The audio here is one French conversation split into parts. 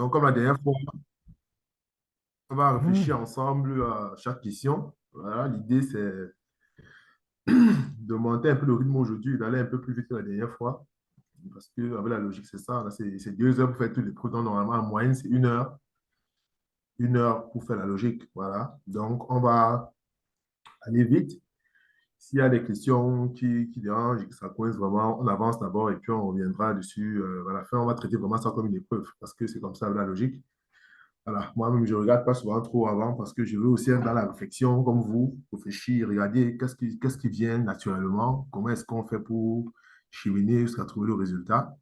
Donc, comme la dernière fois, on va réfléchir ensemble à chaque question. Voilà, l'idée, c'est de monter un peu le rythme aujourd'hui, d'aller un peu plus vite que la dernière fois. Parce que, avec la logique, c'est ça. Là, c'est 2 heures pour faire tous les cours. Donc, normalement, en moyenne, c'est 1 heure. 1 heure pour faire la logique. Voilà. Donc, on va aller vite. S'il y a des questions qui dérangent et que ça coince vraiment, on avance d'abord et puis on reviendra dessus. À la fin, on va traiter vraiment ça comme une épreuve parce que c'est comme ça la logique. Voilà. Moi-même, je ne regarde pas souvent trop avant parce que je veux aussi être dans la réflexion comme vous, réfléchir, regarder qu'est-ce qui vient naturellement, comment est-ce qu'on fait pour cheminer jusqu'à trouver le résultat.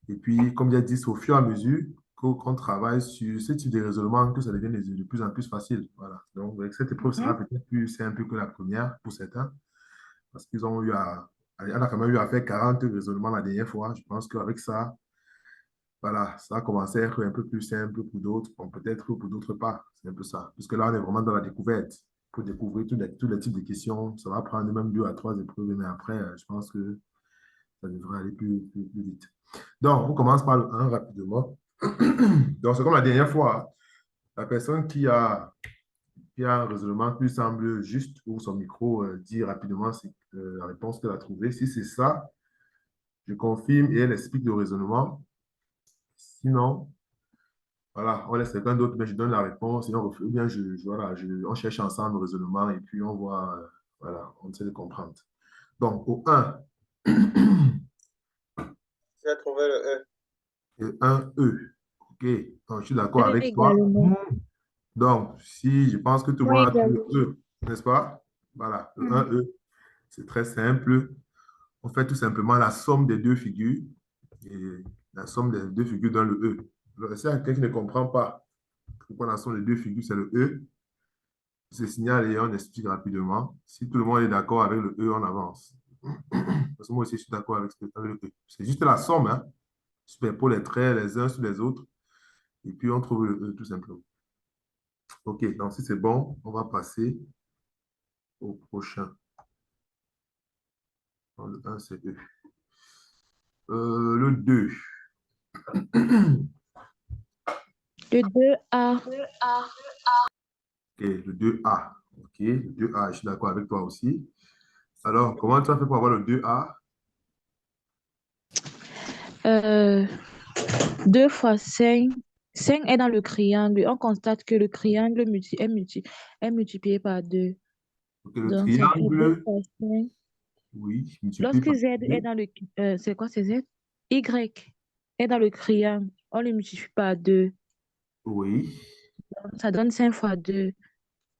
Et puis, comme j'ai dit, c'est au fur et à mesure qu'on travaille sur ce type de raisonnement que ça devient de plus en plus facile. Voilà. Donc, avec cette épreuve sera Mhm. peut-être plus simple que la première pour certains parce qu'ils ont eu à, on a quand même eu à faire 40 raisonnements la dernière fois. Je pense qu'avec ça, voilà, ça a commencé à être un peu plus simple pour d'autres, bon, peut-être pour d'autres pas. C'est un peu ça. Puisque là, on est vraiment dans la découverte. Pour découvrir tous les types de questions, ça va prendre même 2 à 3 épreuves, mais après, je pense que ça devrait aller plus vite. Donc, on commence par le 1 rapidement. Donc, c'est comme la dernière fois, la personne qui a un raisonnement qui lui semble juste ou son micro dit rapidement la réponse qu'elle a trouvée. Si c'est ça, je confirme et elle explique le raisonnement. Sinon, voilà, on laisse quelqu'un d'autre, mais je donne la réponse. Sinon, ou bien voilà, on cherche ensemble le raisonnement et puis on voit, voilà, on essaie de comprendre. Donc, au 1, J'ai trouvé le E. le 1E. OK, donc, je suis d'accord E avec toi. également. Donc, si je pense que tout le Moi monde a trouvé également. le E, n'est-ce pas? Voilà, le Mhm. 1E, c'est très simple. On fait tout simplement la somme des deux figures. Et la somme des deux figures donne le E. Alors, si quelqu'un qui ne comprend pas pourquoi la somme des deux figures, c'est le E, ce signal et on explique rapidement. Si tout le monde est d'accord avec le E, on avance. Parce que moi aussi, je suis d'accord avec le E. C'est juste la somme, hein. Superpose les traits les uns sur les autres. Et puis, on trouve le E, tout simplement. OK, donc si c'est bon, on va passer au prochain. Donc, le 1, c'est E. Le 2. Le 2A. OK, le 2A. OK, le 2A, je suis d'accord avec toi aussi. Alors, comment tu as fait pour avoir le 2A? Euh, 2 fois 5. 5 est dans le triangle. On constate que le triangle est multiplié par 2. OK, le Donc, ça fait 2 triangle, fois 5. oui, multiplié Lorsque par Z est 2. dans le... c'est quoi, c'est Z? Y est dans le triangle. On le multiplie par 2. Oui, Ça donne 5 fois 2.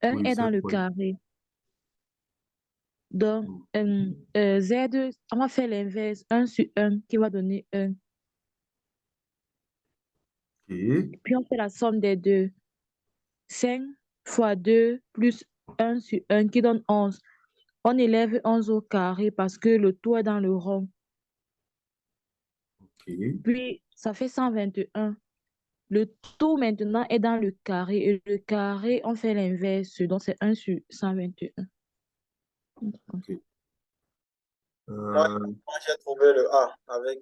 Un oui, est c'est dans le vrai. carré. Donc, Z, on va faire l'inverse. Un sur un qui va donner un. OK, Puis, on fait la somme des deux. 5 fois 2 plus un sur un qui donne 11. On élève 11 au carré parce que le tout est dans le rond. OK. Puis, ça fait 121. Le tout maintenant est dans le carré. Et le carré, on fait l'inverse. Donc, c'est un sur 121. OK. Moi, Euh, moi, j'ai trouvé le A avec.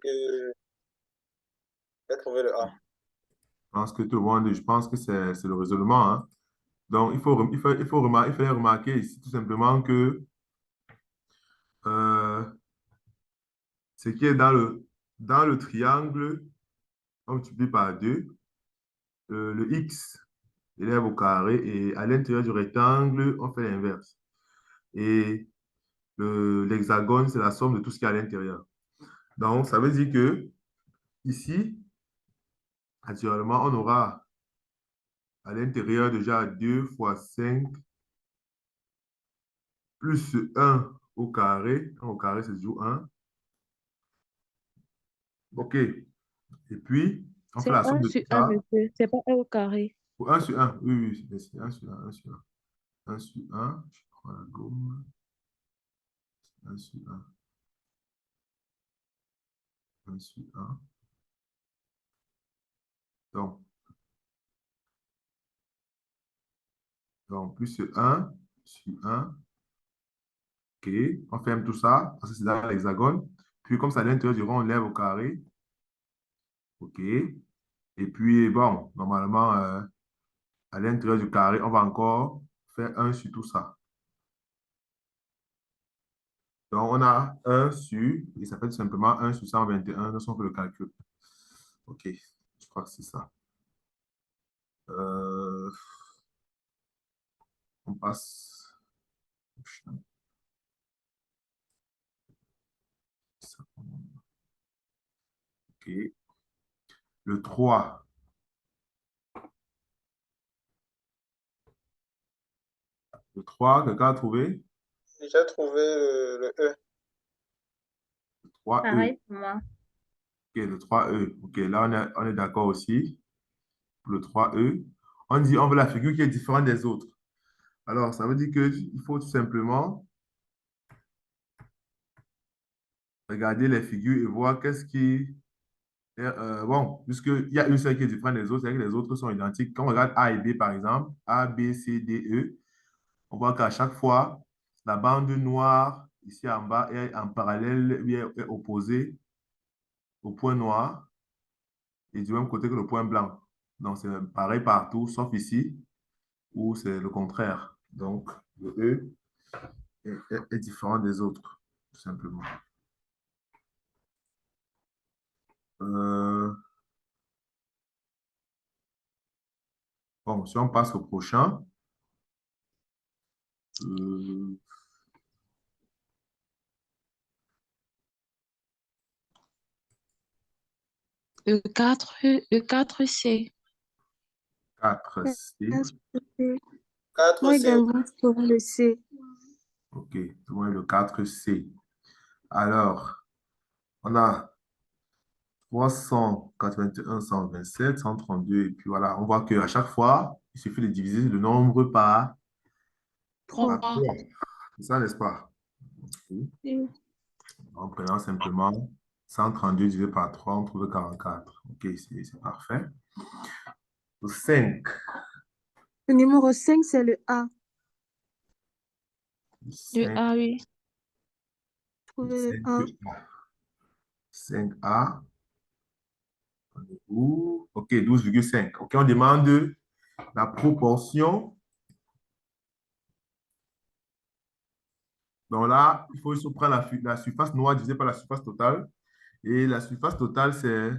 J'ai trouvé le A. je pense que tout le monde, je pense que c'est le raisonnement, hein. Donc, il fallait remarquer ici tout simplement que euh, ce qui est dans le triangle, on multiplie par 2, le X élève au carré et à l'intérieur du rectangle, on fait l'inverse. Et l'hexagone, c'est la somme de tout ce qui est à l'intérieur. Donc, ça veut dire que ici, naturellement, on aura à l'intérieur déjà 2 fois 5 plus un au carré. 1 au carré, c'est toujours un. OK. Et puis, on fait C'est la somme un de sur tout un, ça. monsieur. C'est pas un au carré. Ou 1 sur un. Oui, oui, c'est 1 sur un, 1 sur un. 1 sur un. Je prends la gomme. 1 sur un. 1 sur un. Donc, plus un sur un. OK. On ferme tout ça parce que c'est dans l'hexagone. Puis, comme ça, à l'intérieur du rond, on lève au carré. OK. Et puis, bon, normalement, à l'intérieur du carré, on va encore faire un sur tout ça. Donc, on a un sur, et ça fait tout simplement un sur 121, donc on fait le calcul. OK, je crois que c'est ça. Euh, on passe. OK. Le 3. Le 3, quelqu'un a trouvé? J'ai trouvé le E. 3E. Pareil pour moi. OK, le 3E. OK, là, on est d'accord aussi. Pour le 3E. On dit on veut la figure qui est différente des autres. Alors, ça veut dire qu'il faut tout simplement regarder les figures et voir qu'est-ce qui est, bon, puisqu'il y a une seule qui est différente des autres, c'est-à-dire que les autres sont identiques. Quand on regarde A et B, par exemple, A, B, C, D, E, on voit qu'à chaque fois, la bande noire ici en bas est en parallèle, est opposée au point noir et du même côté que le point blanc. Donc, c'est pareil partout, sauf ici, où c'est le contraire. Donc, le E est différent des autres, tout simplement. Euh, bon, si on passe au prochain, euh, Le 4C. 4C. Moi 4C. également, je trouve le C. OK, tout le monde est le 4C. Alors, on a 381, 127, 132, et puis voilà, on voit qu'à chaque fois, il suffit de diviser le nombre par 3. 3. C'est ça, n'est-ce pas? OK. Oui. En prenant simplement 132 divisé par 3, on trouve 44. OK, c'est parfait. 5. Le numéro 5, c'est le A. Le 5, A, oui. Trouvez le A. 5A. On est où? OK, 12,5. OK, on demande la proportion. Donc là, il faut juste prendre la surface noire divisée par la surface totale. Et la surface totale, c'est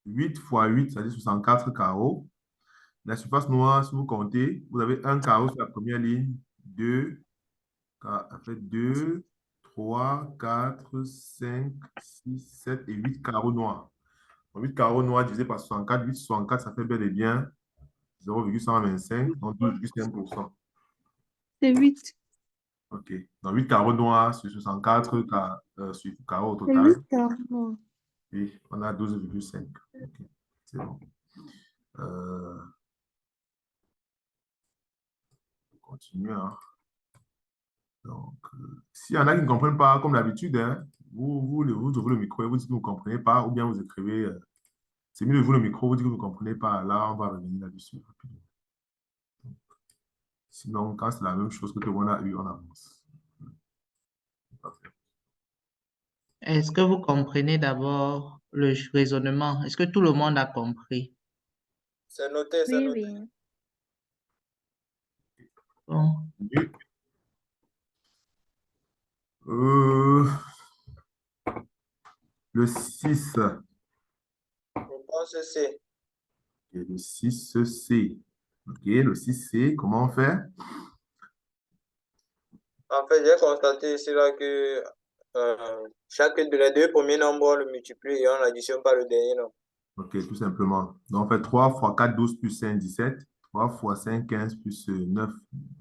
8 fois 8, c'est-à-dire 64 carreaux. La surface noire, si vous comptez, vous avez un carreau sur la première ligne, 2, après 2, 3, 4, 5, 6, 7 et 8 carreaux noirs. Donc, 8 carreaux noirs divisé par 64, 8, 64, ça fait bel et bien 0,125, donc 12,5%. C'est 8. OK. Donc, 8 carreaux noirs sur 64 sur carreaux au C'est total. 8 carrément. Oui, on a 12,5. OK. C'est bon. On continue, hein. Donc, s'il y en a qui ne comprennent pas, comme d'habitude, hein, vous ouvrez le micro et vous dites que vous ne comprenez pas, ou bien vous écrivez. C'est mieux de vous le micro, vous dites que vous ne comprenez pas. Là, on va revenir là-dessus rapidement. Sinon, quand c'est la même chose que tout le monde a eu, on avance. Est-ce que vous comprenez d'abord le raisonnement? Est-ce que tout le monde a compris? C'est noté, c'est Oui, noté. oui. Bon, Euh, le 6 Je pense que c'est. et le 6C. OK, le 6C, comment on fait? En fait, j'ai constaté ici là que chaque de les deux premiers nombres, on le multiplie et on l'additionne par le dernier nombre. OK, tout simplement. Donc, on fait 3 fois 4, 12 plus 5, 17. 3 fois 5, 15 plus 9,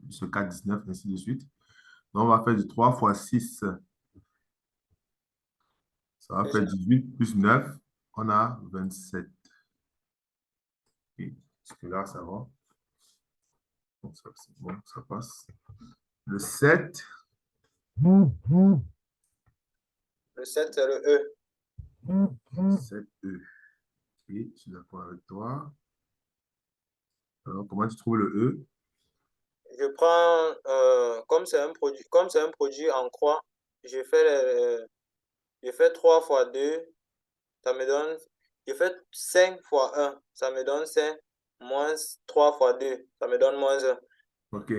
plus 4, 19, ainsi de suite. Donc, on va faire du 3 fois 6. Ça va C'est faire ça. 18 plus 9. On a 27. OK. Jusque-là, ça va. Donc, ça, c'est bon, ça passe. Le 7. Le 7, c'est le E. 7E. OK, je suis d'accord avec toi. Alors, comment tu trouves le E? Je prends, comme c'est un produit en croix, je fais 3 fois 2, ça me donne Je fais 5 fois 1, ça me donne 5, moins 3 fois 2, ça me donne moins 1. OK.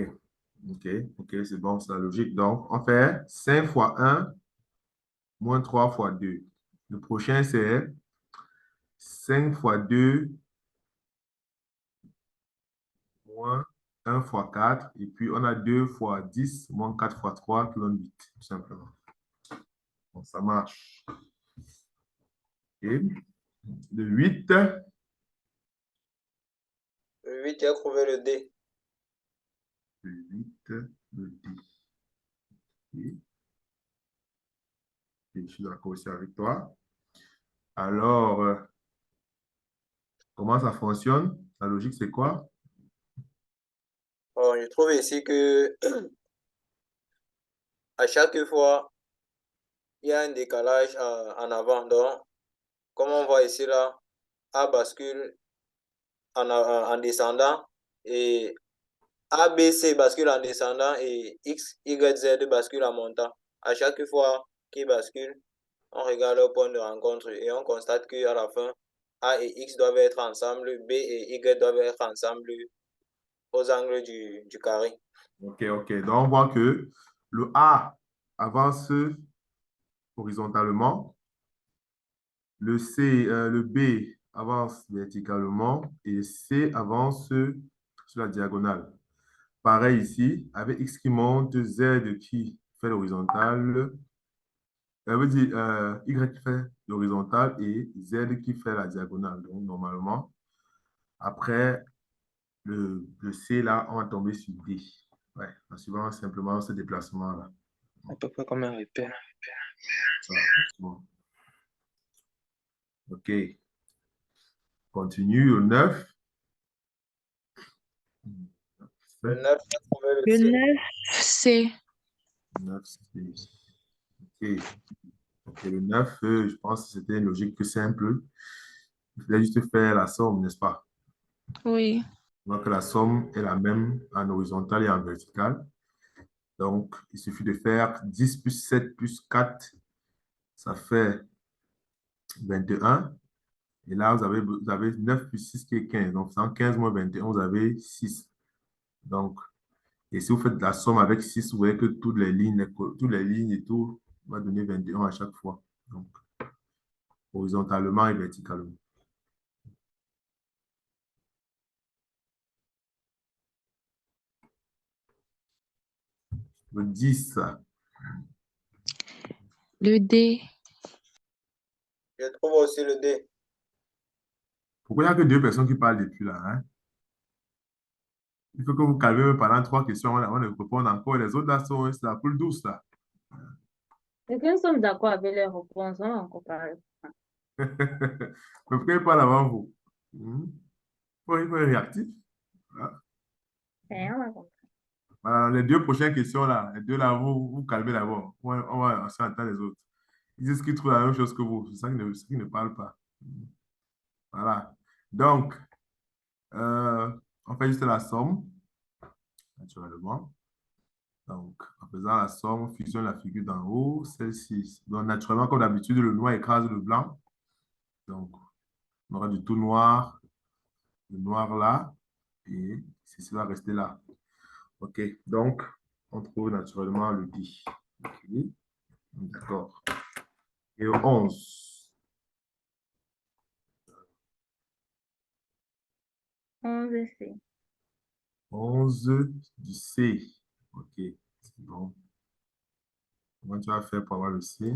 OK. OK, c'est bon, c'est la logique. Donc, on fait 5 fois 1 moins 3 fois 2. Le prochain, c'est 5 fois 2 moins 1 fois 4. Et puis, on a 2 fois 10 moins 4 fois 3 qui donne 8, tout simplement. Bon, ça marche. Et le 8, Le 8, j'ai trouvé le D. le 8, le 10. Et je suis d'accord aussi avec toi. Alors, comment ça fonctionne? La logique, c'est quoi? Bon, je trouve ici que à chaque fois, il y a un décalage en avant. Donc, comme on voit ici, là, A bascule en descendant et A, B, C bascule en descendant et X, Y, Z bascule en montant. À chaque fois qu'il bascule, on regarde le point de rencontre et on constate qu'à la fin, A et X doivent être ensemble, B et Y doivent être ensemble aux angles du carré. OK, OK. Donc, on voit que le A avance horizontalement, le B avance verticalement et C avance sur la diagonale. Pareil ici, avec X qui monte, Z qui fait l'horizontale, veut dire Y qui fait l'horizontale et Z qui fait la diagonale. Donc, normalement, après le C, là, on va tomber sur D. Ouais, en suivant simplement ce déplacement-là. À peu près comme un repère. Ça, bon. OK. Continue au 9. Le 9, j'ai trouvé le Le C. 9, c'est 9, c'est... OK. OK, le 9, je pense que c'était une logique plus simple. Il fallait juste faire la somme, n'est-ce pas? oui. Donc, la somme est la même en horizontal et en vertical. Donc, il suffit de faire 10 plus 7 plus 4, ça fait 21. Et là, vous avez 9 plus 6 qui est 15. Donc, 115 moins 21, vous avez 6. Donc, et si vous faites la somme avec 6, vous voyez que toutes les lignes et tout va donner 21 à chaque fois. Donc, horizontalement et verticalement. Le 10. Le D, Je trouve aussi le D. Pourquoi il n'y a que deux personnes qui parlent depuis là, hein? Il faut que vous calmez pendant trois questions avant de répondre encore. Les autres là sont, c'est la poule douce là. Et que nous sommes d'accord avec les réponses, on a encore parlé. Mais pourquoi ils parlent avant vous? Il faut être réactif. Voilà. On a compris. Voilà, les deux prochaines questions là, les deux là, vous calmez d'abord. On va ensuite entendre les autres. Ils disent qu'ils trouvent la même chose que vous. C'est ça qu'ils ne parlent pas. Voilà. Donc, on fait juste la somme, naturellement. Donc, en faisant la somme, on fusionne la figure d'en haut, celle-ci. Donc, naturellement, comme d'habitude, le noir écrase le blanc. Donc, on aura du tout noir, le noir là, et ceci va rester là. OK. Donc, on trouve naturellement le 10. OK. D'accord. Et au 11. 11 C. 11 du C. OK. C'est bon. Comment tu vas faire pour avoir le C?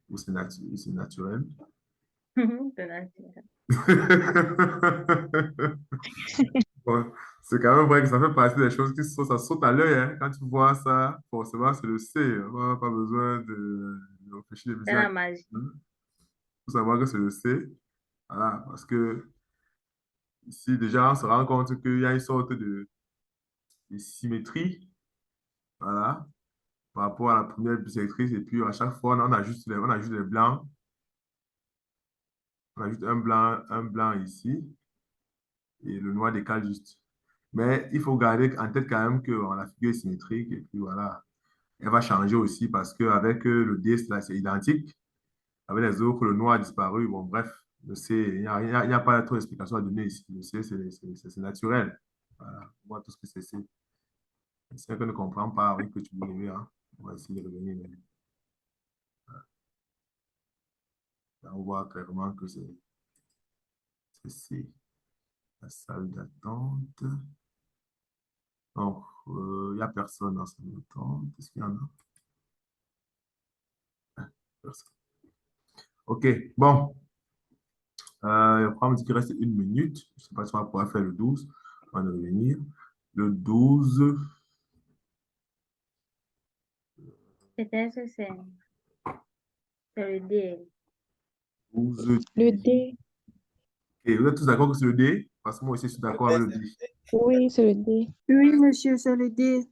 Ou c'est naturel? C'est naturel. Bon, c'est quand même vrai que ça fait partie des choses ça saute à l'œil, hein. Quand tu vois ça, forcément, c'est le C. On n'a pas besoin de réfléchir des C'est la magie. Il faut savoir que c'est le C. Voilà, parce que ici, déjà, on se rend compte qu'il y a une sorte de symétrie, voilà, par rapport à la première bisectrice. Et puis, à chaque fois, on ajoute les blancs. On ajoute un blanc ici, et le noir décale juste. Mais il faut garder en tête quand même que la figure est symétrique, et puis voilà. Elle va changer aussi parce qu'avec le D, c'est identique. Avec les autres, le noir a disparu. Bon, bref, Le C, il n'y a pas trop d'explication à donner ici. Le C, c'est naturel. Voilà, on voit tout ce que c'est C. Si quelqu'un ne comprend pas, oui, que tu veux lever, hein. On va essayer de revenir. Là, on voit clairement que c'est C. La salle d'attente. Donc, il n'y a personne dans la salle d'attente. Est-ce qu'il y en a? Personne. OK, bon. Je crois me dit qu'il reste 1 minute. Je ne sais pas si on va pouvoir faire le 12. On va revenir. Le 12. Peut-être que c'est le D. 12. Le D. Et vous êtes tous d'accord que c'est le D? Parce que moi aussi, je suis d'accord avec le D. Oui, c'est le D. Oui, monsieur, c'est le D.